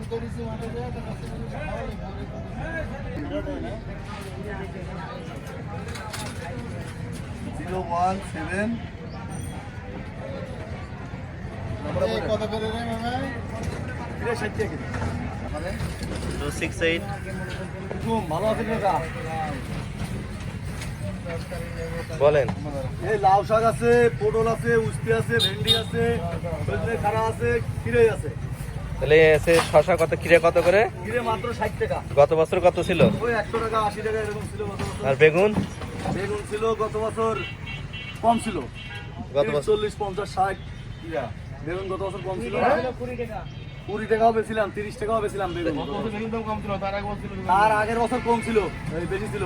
017 কত করে রে মামা? 268 ভালো আছে দাদা। বলেন। এই লাউ শাক আছে, পটল আছে, উস্তে আছে, ভেন্ডি আছে, খাড়া আছে, খিরে আছে। তাহলে এসে শশা কত, খিরে কত করে? খিরে মাত্র 60 টাকা। গত বছর কত ছিল? ওই 100 টাকা 80 টাকা এরকম ছিল গত বছর। আর বেগুন? বেগুন ছিল গত বছর কম ছিল, গত বছর 40 50 60 ইয়া বেগুন গত বছর কম ছিল। 20 টাকাও বেছিলাম, 30 টাকাও বেছিলাম বেগুন। তার আগের বছর কম ছিল, এই বেশি ছিল।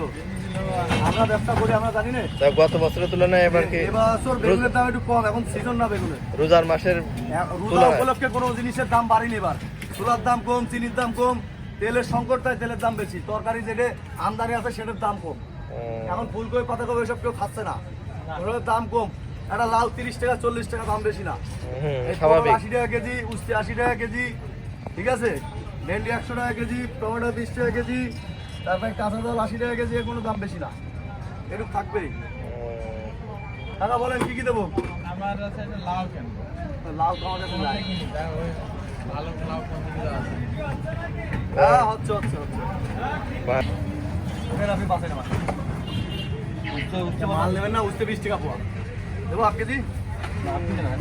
আমরা ব্যবসা করি, আমরা জানি না। তা গত বছরের তুলনায় এবার কি এবছর বেগুনের দাম একটু কম, এখন সিজন না বেগুনের। রোজার মাসের রোজা উপলক্ষে কোনো জিনিসের দাম বাড়েনি এবার। ছোলার দাম কম, চিনির দাম কম, তেলের সংকট, তাই তেলের দাম বেশি। তরকারি যেটা আমদানি আছে সেটার দাম কম। এখন ফুলকপি পাতাকপি এসব কেউ খাচ্ছে না, ওগুলোর দাম কম। একটা লাউ 30 টাকা 40 টাকা, দাম বেশি না। স্বাভাবিক। 80 টাকা কেজি, উস্তে 80 টাকা কেজি, ঠিক আছে। ভেন্ডি 100 টাকা কেজি, টমেটো 20 টাকা কেজি, তারপরে কাঁচা জল 80 টাকা কেজি, এর কোনো দাম বেশি না, এটুক থাকবেই। টাকা বলেন কি কি দেবো? আমার আছে লাউ কেন? লাউ খাওয়া যাবে না। ভালো লাউ হ্যাঁ, হচ্ছে হচ্ছে হচ্ছে। বাহ। আপনি বাসে নেবেন, মাল নেবেন না? উস্তে 20 টাকা পোয়া দেবো 1 কেজি। আপনি না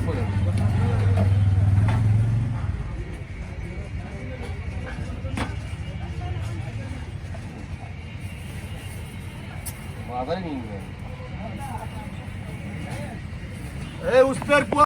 বাজারে নিয়ে এই উস্তের পোয়া